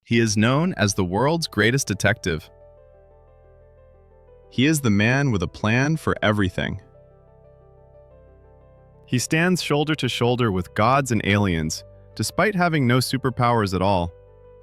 He is known as the world's greatest detective. He is the man with a plan for everything. He stands shoulder to shoulder with gods and aliens, despite having no superpowers at all.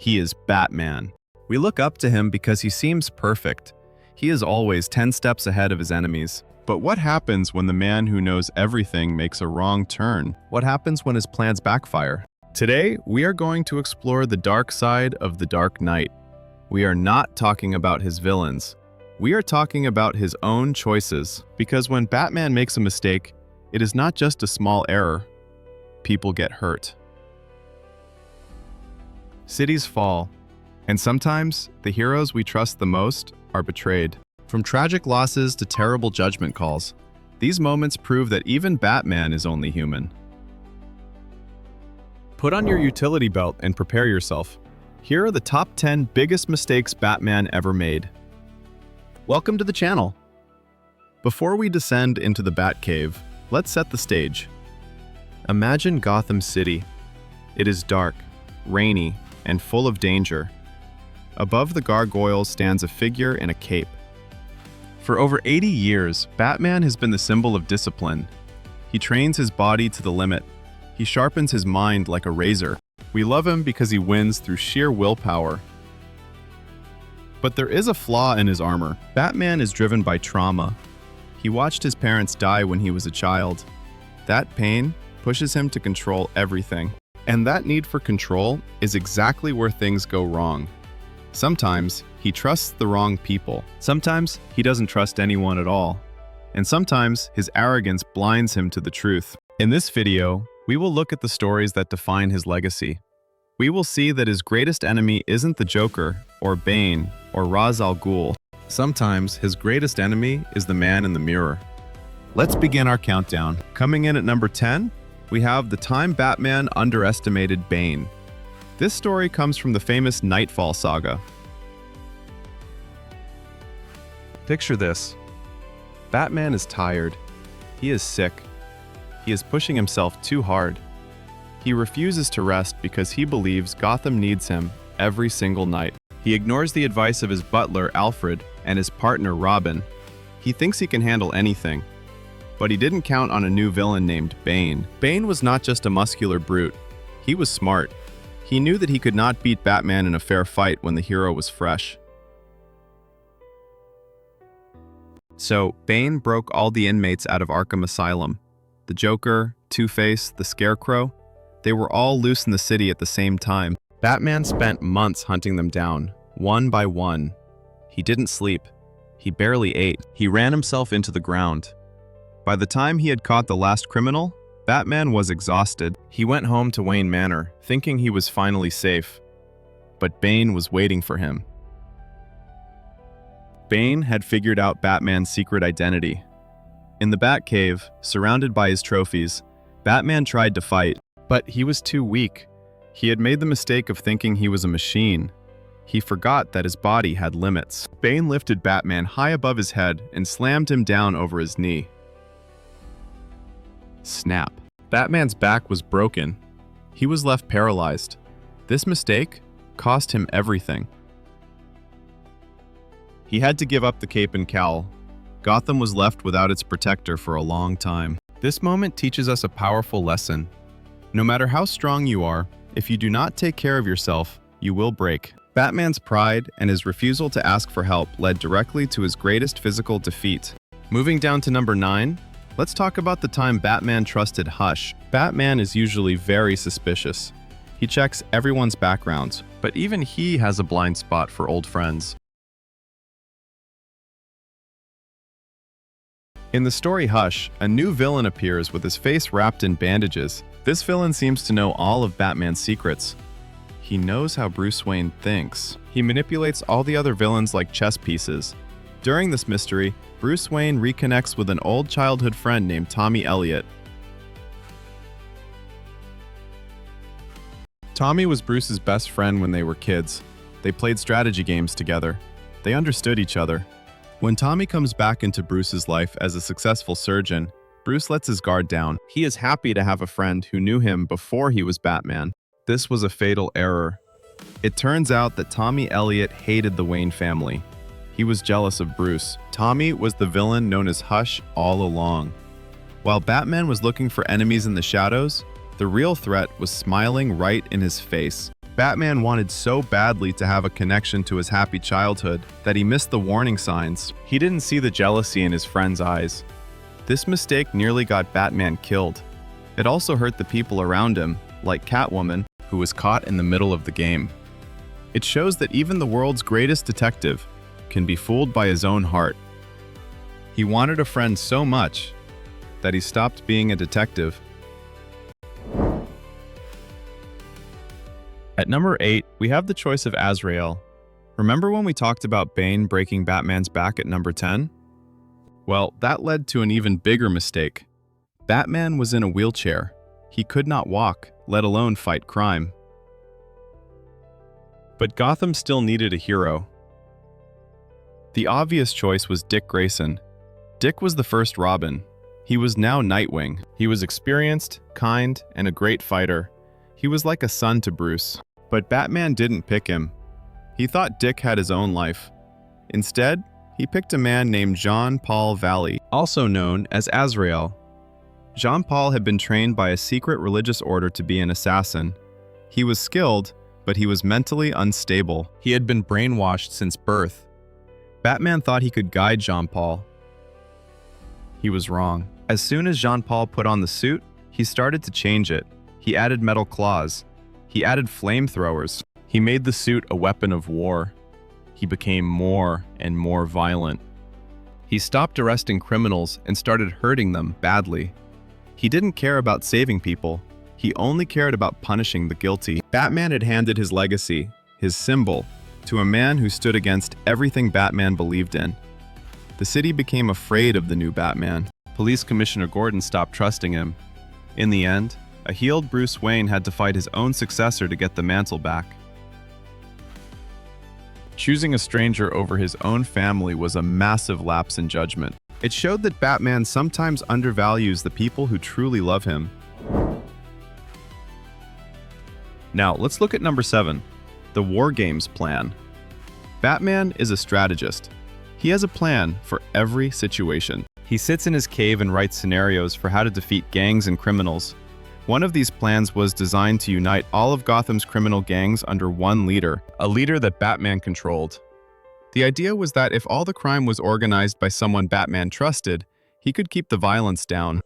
He is Batman. We look up to him because he seems perfect. He is always 10 steps ahead of his enemies. But what happens when the man who knows everything makes a wrong turn? What happens when his plans backfire? Today, we are going to explore the dark side of the Dark Knight. We are not talking about his villains. We are talking about his own choices. Because when Batman makes a mistake, it is not just a small error. People get hurt. Cities fall. And sometimes, the heroes we trust the most are betrayed. From tragic losses to terrible judgment calls, these moments prove that even Batman is only human. Put on your utility belt and prepare yourself. Here are the top 10 biggest mistakes Batman ever made. Welcome to the channel. Before we descend into the Batcave, let's set the stage. Imagine Gotham City. It is dark, rainy, and full of danger. Above the gargoyles stands a figure in a cape. For over 80 years, Batman has been the symbol of discipline. He trains his body to the limit. He sharpens his mind like a razor. We love him because he wins through sheer willpower. But there is a flaw in his armor. Batman is driven by trauma. He watched his parents die when he was a child. That pain pushes him to control everything. And that need for control is exactly where things go wrong. Sometimes, he trusts the wrong people. Sometimes, he doesn't trust anyone at all. And sometimes, his arrogance blinds him to the truth. In this video, we will look at the stories that define his legacy. We will see that his greatest enemy isn't the Joker, or Bane, or Ra's al Ghul. Sometimes, his greatest enemy is the man in the mirror. Let's begin our countdown. Coming in at number 10, we have the time Batman underestimated Bane. This story comes from the famous Nightfall saga. Picture this. Batman is tired. He is sick. He is pushing himself too hard. He refuses to rest because he believes Gotham needs him every single night. He ignores the advice of his butler, Alfred, and his partner, Robin. He thinks he can handle anything. But he didn't count on a new villain named Bane. Bane was not just a muscular brute. He was smart. He knew that he could not beat Batman in a fair fight when the hero was fresh. So, Bane broke all the inmates out of Arkham Asylum. The Joker, Two-Face, the Scarecrow, they were all loose in the city at the same time. Batman spent months hunting them down, one by one. He didn't sleep. He barely ate. He ran himself into the ground. By the time he had caught the last criminal, Batman was exhausted. He went home to Wayne Manor, thinking he was finally safe. But Bane was waiting for him. Bane had figured out Batman's secret identity. In the Batcave, surrounded by his trophies, Batman tried to fight, but he was too weak. He had made the mistake of thinking he was a machine. He forgot that his body had limits. Bane lifted Batman high above his head and slammed him down over his knee. Snap. Batman's back was broken. He was left paralyzed. This mistake cost him everything. He had to give up the cape and cowl. Gotham was left without its protector for a long time. This moment teaches us a powerful lesson. No matter how strong you are, if you do not take care of yourself, you will break. Batman's pride and his refusal to ask for help led directly to his greatest physical defeat. Moving down to number 9, let's talk about the time Batman trusted Hush. Batman is usually very suspicious. He checks everyone's backgrounds, but even he has a blind spot for old friends. In the story Hush, a new villain appears with his face wrapped in bandages. This villain seems to know all of Batman's secrets. He knows how Bruce Wayne thinks. He manipulates all the other villains like chess pieces. During this mystery, Bruce Wayne reconnects with an old childhood friend named Tommy Elliot. Tommy was Bruce's best friend when they were kids. They played strategy games together. They understood each other. When Tommy comes back into Bruce's life as a successful surgeon, Bruce lets his guard down. He is happy to have a friend who knew him before he was Batman. This was a fatal error. It turns out that Tommy Elliot hated the Wayne family. He was jealous of Bruce. Tommy was the villain known as Hush all along. While Batman was looking for enemies in the shadows, the real threat was smiling right in his face. Batman wanted so badly to have a connection to his happy childhood that he missed the warning signs. He didn't see the jealousy in his friend's eyes. This mistake nearly got Batman killed. It also hurt the people around him, like Catwoman, who was caught in the middle of the game. It shows that even the world's greatest detective can be fooled by his own heart. He wanted a friend so much that he stopped being a detective. At number 8, we have the choice of Azrael. Remember when we talked about Bane breaking Batman's back at number 10? Well, that led to an even bigger mistake. Batman was in a wheelchair. He could not walk, let alone fight crime. But Gotham still needed a hero. The obvious choice was Dick Grayson. Dick was the first Robin. He was now Nightwing. He was experienced, kind, and a great fighter. He was like a son to Bruce. But Batman didn't pick him. He thought Dick had his own life. Instead, he picked a man named Jean-Paul Valley, also known as Azrael. Jean-Paul had been trained by a secret religious order to be an assassin. He was skilled, but he was mentally unstable. He had been brainwashed since birth. Batman thought he could guide Jean-Paul. He was wrong. As soon as Jean-Paul put on the suit, he started to change it. He added metal claws. He added flamethrowers. He made the suit a weapon of war. He became more and more violent. He stopped arresting criminals and started hurting them badly. He didn't care about saving people. He only cared about punishing the guilty. Batman had handed his legacy, his symbol, to a man who stood against everything Batman believed in. The city became afraid of the new Batman. Police Commissioner Gordon stopped trusting him. In the end, a healed Bruce Wayne had to fight his own successor to get the mantle back. Choosing a stranger over his own family was a massive lapse in judgment. It showed that Batman sometimes undervalues the people who truly love him. Now, let's look at number 7, the War Games plan. Batman is a strategist. He has a plan for every situation. He sits in his cave and writes scenarios for how to defeat gangs and criminals. One of these plans was designed to unite all of Gotham's criminal gangs under one leader, a leader that Batman controlled. The idea was that if all the crime was organized by someone Batman trusted, he could keep the violence down.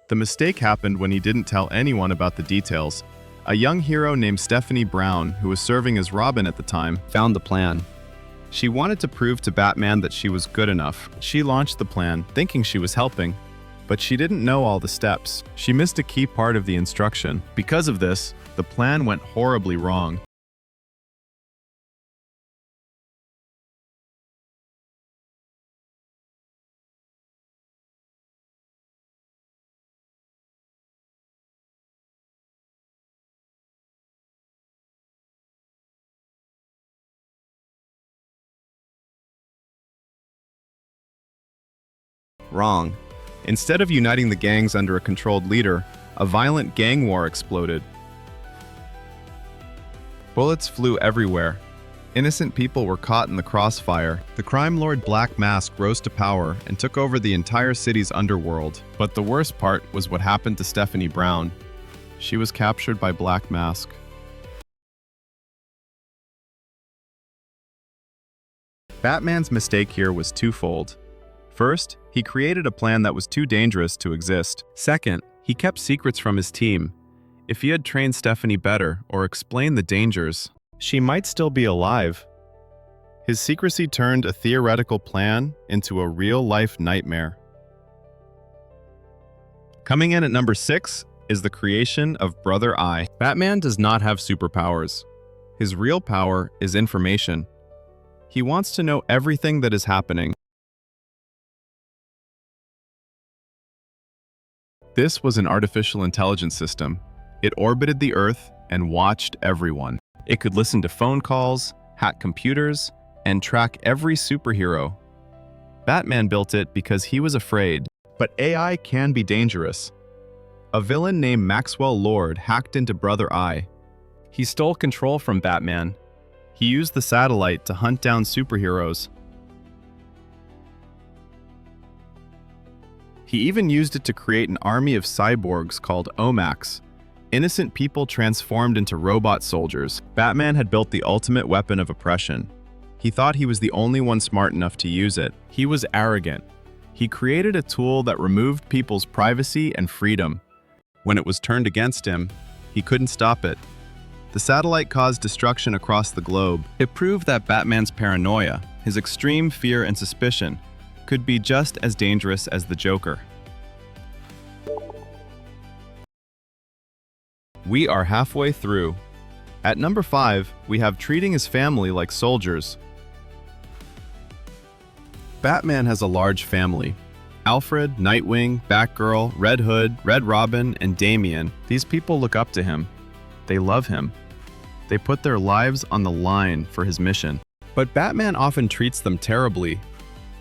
The mistake happened when he didn't tell anyone about the details. A young hero named Stephanie Brown, who was serving as Robin at the time, found the plan. She wanted to prove to Batman that she was good enough. She launched the plan, thinking she was helping. But she didn't know all the steps. She missed a key part of the instruction. Because of this, the plan went horribly wrong. Wrong. Instead of uniting the gangs under a controlled leader, a violent gang war exploded. Bullets flew everywhere. Innocent people were caught in the crossfire. The crime lord Black Mask rose to power and took over the entire city's underworld. But the worst part was what happened to Stephanie Brown. She was captured by Black Mask. Batman's mistake here was twofold. First, he created a plan that was too dangerous to exist. Second, he kept secrets from his team. If he had trained Stephanie better or explained the dangers, she might still be alive. His secrecy turned a theoretical plan into a real-life nightmare. Coming in at number 6 is the creation of Brother Eye. Batman does not have superpowers. His real power is information. He wants to know everything that is happening. This was an artificial intelligence system. It orbited the Earth and watched everyone. It could listen to phone calls, hack computers, and track every superhero. Batman built it because he was afraid. But AI can be dangerous. A villain named Maxwell Lord hacked into Brother Eye. He stole control from Batman. He used the satellite to hunt down superheroes. He even used it to create an army of cyborgs called O.M.A.C.S., innocent people transformed into robot soldiers. Batman had built the ultimate weapon of oppression. He thought he was the only one smart enough to use it. He was arrogant. He created a tool that removed people's privacy and freedom. When it was turned against him, he couldn't stop it. The satellite caused destruction across the globe. It proved that Batman's paranoia, his extreme fear and suspicion, could be just as dangerous as the Joker. We are halfway through. At number 5, we have treating his family like soldiers. Batman has a large family. Alfred, Nightwing, Batgirl, Red Hood, Red Robin, and Damian. These people look up to him. They love him. They put their lives on the line for his mission. But Batman often treats them terribly.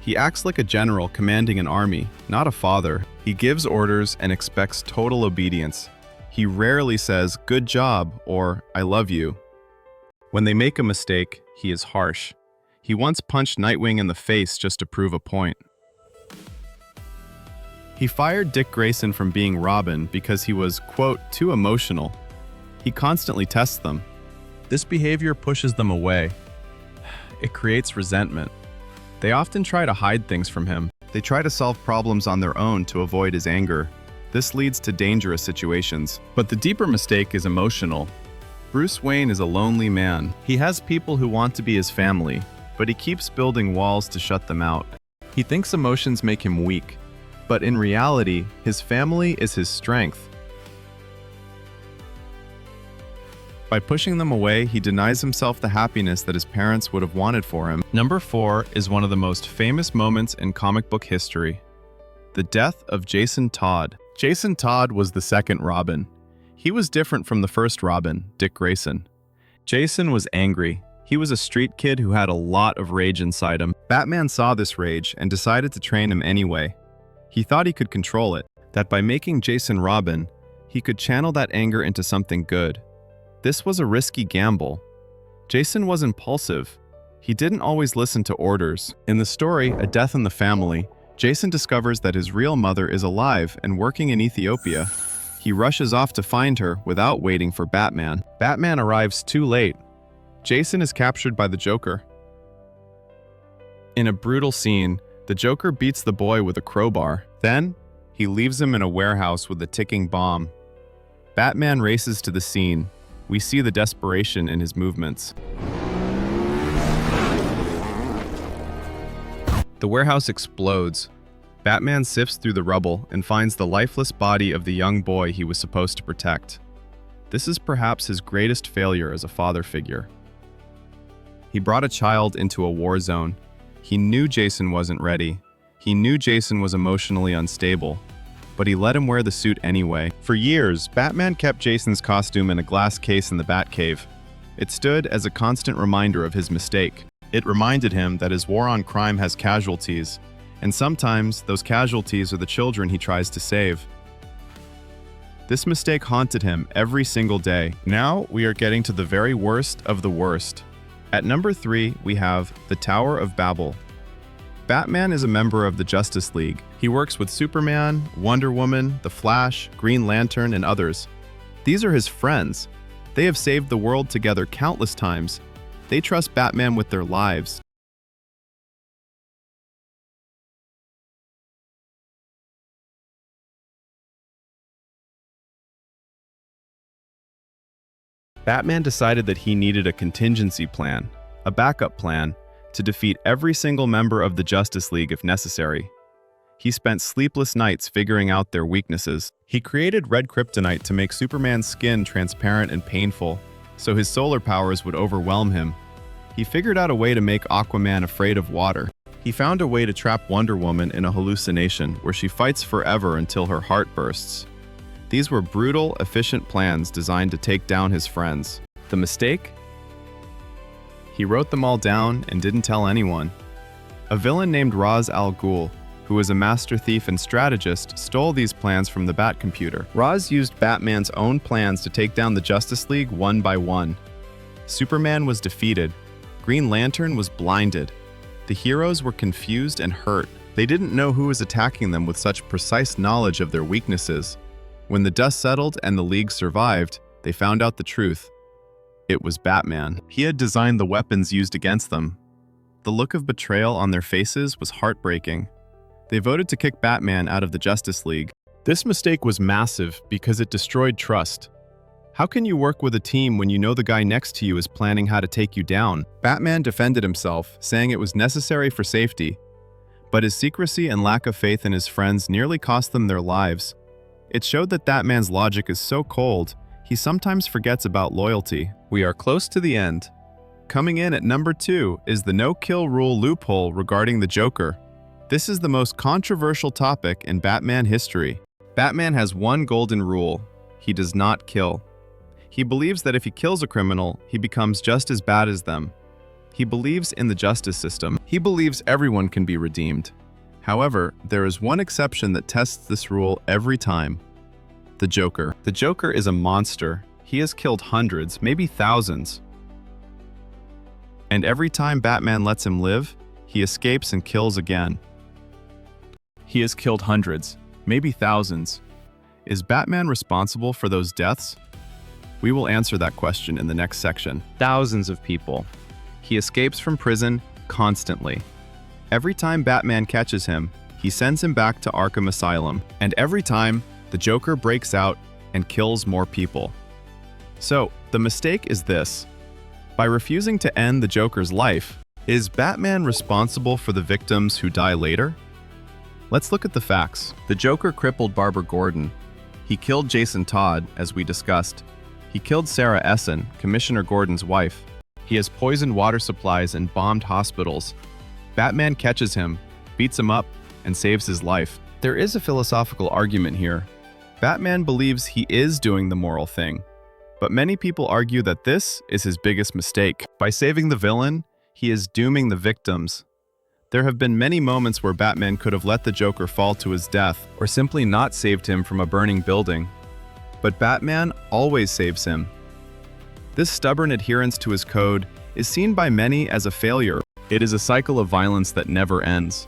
He acts like a general commanding an army, not a father. He gives orders and expects total obedience. He rarely says, "Good job," or "I love you." When they make a mistake, he is harsh. He once punched Nightwing in the face just to prove a point. He fired Dick Grayson from being Robin because he was, quote, too emotional. He constantly tests them. This behavior pushes them away. It creates resentment. They often try to hide things from him. They try to solve problems on their own to avoid his anger. This leads to dangerous situations. But the deeper mistake is emotional. Bruce Wayne is a lonely man. He has people who want to be his family, but he keeps building walls to shut them out. He thinks emotions make him weak, but in reality, his family is his strength. By pushing them away, he denies himself the happiness that his parents would have wanted for him. Number 4 is one of the most famous moments in comic book history. The death of Jason Todd. Jason Todd was the second Robin. He was different from the first Robin, Dick Grayson. Jason was angry. He was a street kid who had a lot of rage inside him. Batman saw this rage and decided to train him anyway. He thought he could control it, that by making Jason Robin, he could channel that anger into something good. This was a risky gamble. Jason was impulsive. He didn't always listen to orders. In the story, A Death in the Family, Jason discovers that his real mother is alive and working in Ethiopia. He rushes off to find her without waiting for Batman. Batman arrives too late. Jason is captured by the Joker. In a brutal scene, the Joker beats the boy with a crowbar. Then, he leaves him in a warehouse with a ticking bomb. Batman races to the scene. We see the desperation in his movements. The warehouse explodes. Batman sifts through the rubble and finds the lifeless body of the young boy he was supposed to protect. This is perhaps his greatest failure as a father figure. He brought a child into a war zone. He knew Jason wasn't ready. He knew Jason was emotionally unstable, but he let him wear the suit anyway. For years, Batman kept Jason's costume in a glass case in the Batcave. It stood as a constant reminder of his mistake. It reminded him that his war on crime has casualties, and sometimes those casualties are the children he tries to save. This mistake haunted him every single day. Now we are getting to the very worst of the worst. At number 3, we have the Tower of Babel. Batman is a member of the Justice League. He works with Superman, Wonder Woman, The Flash, Green Lantern, and others. These are his friends. They have saved the world together countless times. They trust Batman with their lives. Batman decided that he needed a contingency plan, a backup plan, to defeat every single member of the Justice League if necessary. He spent sleepless nights figuring out their weaknesses. He created red kryptonite to make Superman's skin transparent and painful, so his solar powers would overwhelm him. He figured out a way to make Aquaman afraid of water. He found a way to trap Wonder Woman in a hallucination where she fights forever until her heart bursts. These were brutal, efficient plans designed to take down his friends. The mistake? He wrote them all down and didn't tell anyone. A villain named Ra's al Ghul, who was a master thief and strategist, stole these plans from the Batcomputer. Roz used Batman's own plans to take down the Justice League one by one. Superman was defeated. Green Lantern was blinded. The heroes were confused and hurt. They didn't know who was attacking them with such precise knowledge of their weaknesses. When the dust settled and the League survived, they found out the truth. It was Batman. He had designed the weapons used against them. The look of betrayal on their faces was heartbreaking. They voted to kick Batman out of the Justice League. This mistake was massive because it destroyed trust. How can you work with a team when you know the guy next to you is planning how to take you down? Batman defended himself, saying it was necessary for safety. But his secrecy and lack of faith in his friends nearly cost them their lives. It showed that Batman's logic is so cold, he sometimes forgets about loyalty. We are close to the end. Coming in at number 2 is the no-kill rule loophole regarding the Joker. This is the most controversial topic in Batman history. Batman has one golden rule: he does not kill. He believes that if he kills a criminal, he becomes just as bad as them. He believes in the justice system. He believes everyone can be redeemed. However, there is one exception that tests this rule every time: the Joker. The Joker is a monster. He has killed hundreds, maybe thousands. And every time Batman lets him live, he escapes and kills again. He has killed hundreds, maybe thousands. Is Batman responsible for those deaths? We will answer that question in the next section. Thousands of people. He escapes from prison constantly. Every time Batman catches him, he sends him back to Arkham Asylum. And every time, the Joker breaks out and kills more people. So, the mistake is this. By refusing to end the Joker's life, is Batman responsible for the victims who die later? Let's look at the facts. The Joker crippled Barbara Gordon. He killed Jason Todd, as we discussed. He killed Sarah Essen, Commissioner Gordon's wife. He has poisoned water supplies and bombed hospitals. Batman catches him, beats him up, and saves his life. There is a philosophical argument here. Batman believes he is doing the moral thing, but many people argue that this is his biggest mistake. By saving the villain, he is dooming the victims. There have been many moments where Batman could have let the Joker fall to his death or simply not saved him from a burning building. But Batman always saves him. This stubborn adherence to his code is seen by many as a failure. It is a cycle of violence that never ends.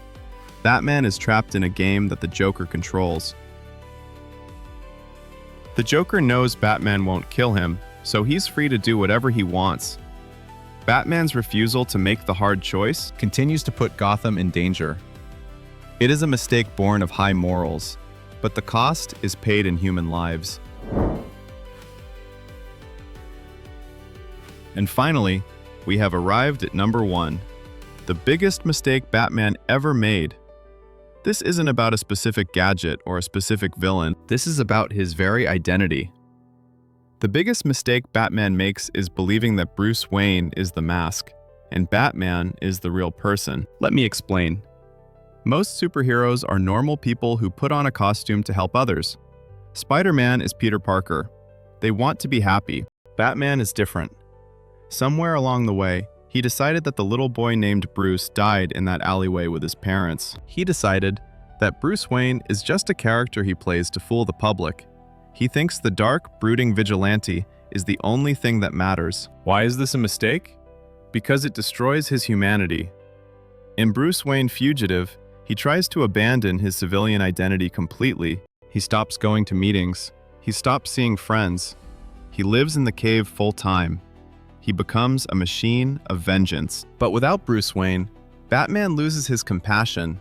Batman is trapped in a game that the Joker controls. The Joker knows Batman won't kill him, so he's free to do whatever he wants. Batman's refusal to make the hard choice continues to put Gotham in danger. It is a mistake born of high morals, but the cost is paid in human lives. And finally, we have arrived at number 1, the biggest mistake Batman ever made. This isn't about a specific gadget or a specific villain. This is about his very identity. The biggest mistake Batman makes is believing that Bruce Wayne is the mask, and Batman is the real person. Let me explain. Most superheroes are normal people who put on a costume to help others. Spider-Man is Peter Parker. They want to be happy. Batman is different. Somewhere along the way, he decided that the little boy named Bruce died in that alleyway with his parents. He decided that Bruce Wayne is just a character he plays to fool the public. He thinks the dark, brooding vigilante is the only thing that matters. Why is this a mistake? Because it destroys his humanity. In Bruce Wayne Fugitive, he tries to abandon his civilian identity completely. He stops going to meetings. He stops seeing friends. He lives in the cave full-time. He becomes a machine of vengeance. But without Bruce Wayne, Batman loses his compassion.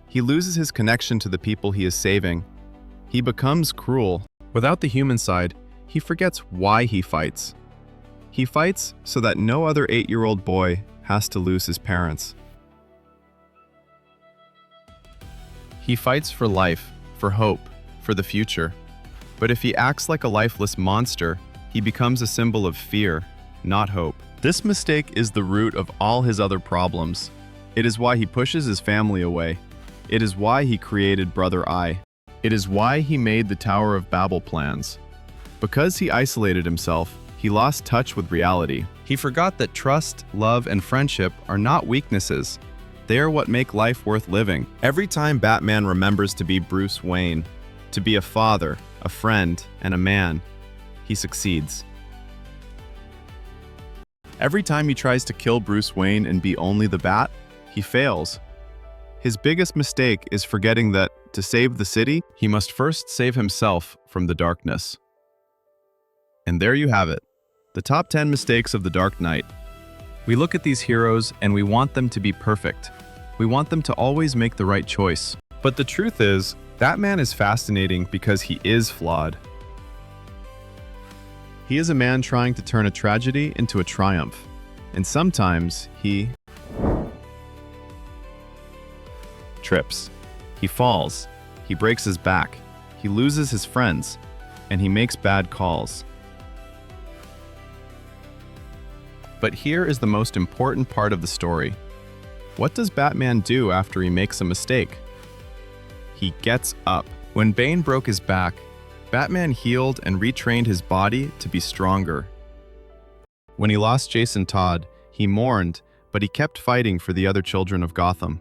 He loses his connection to the people he is saving. He becomes cruel. Without the human side, he forgets why he fights. He fights so that no other 8-year-old boy has to lose his parents. He fights for life, for hope, for the future. But if he acts like a lifeless monster, he becomes a symbol of fear, not hope. This mistake is the root of all his other problems. It is why he pushes his family away. It is why he created Brother Eye. It is why he made the Tower of Babel plans. Because he isolated himself, he lost touch with reality. He forgot that trust, love, and friendship are not weaknesses. They are what make life worth living. Every time Batman remembers to be Bruce Wayne, to be a father, a friend, and a man, he succeeds. Every time he tries to kill Bruce Wayne and be only the Bat, he fails. His biggest mistake is forgetting that, to save the city, he must first save himself from the darkness. And there you have it, the top 10 mistakes of the Dark Knight. We look at these heroes and we want them to be perfect. We want them to always make the right choice. But the truth is, Batman is fascinating because he is flawed. He is a man trying to turn a tragedy into a triumph. And sometimes he trips. He falls. He breaks his back. He loses his friends. And he makes bad calls. But here is the most important part of the story. What does Batman do after he makes a mistake? He gets up. When Bane broke his back, Batman healed and retrained his body to be stronger. When he lost Jason Todd, he mourned, but he kept fighting for the other children of Gotham.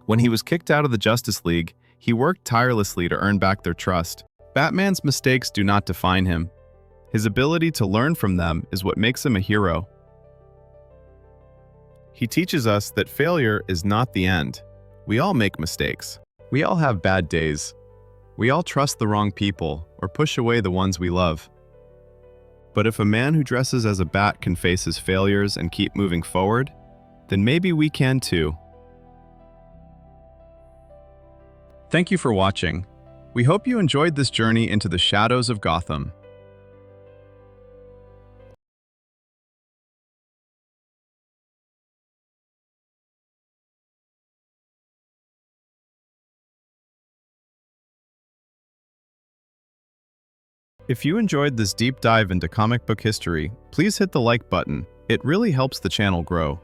When he was kicked out of the Justice League, he worked tirelessly to earn back their trust. Batman's mistakes do not define him. His ability to learn from them is what makes him a hero. He teaches us that failure is not the end. We all make mistakes. We all have bad days. We all trust the wrong people or push away the ones we love. But if a man who dresses as a bat can face his failures and keep moving forward, then maybe we can too. Thank you for watching. We hope you enjoyed this journey into the shadows of Gotham. If you enjoyed this deep dive into comic book history, please hit the like button. It really helps the channel grow.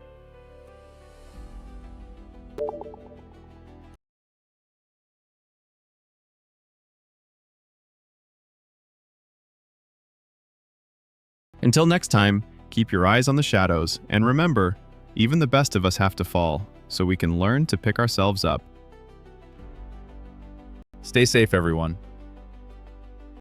Until next time, keep your eyes on the shadows, and remember, even the best of us have to fall, so we can learn to pick ourselves up. Stay safe, everyone.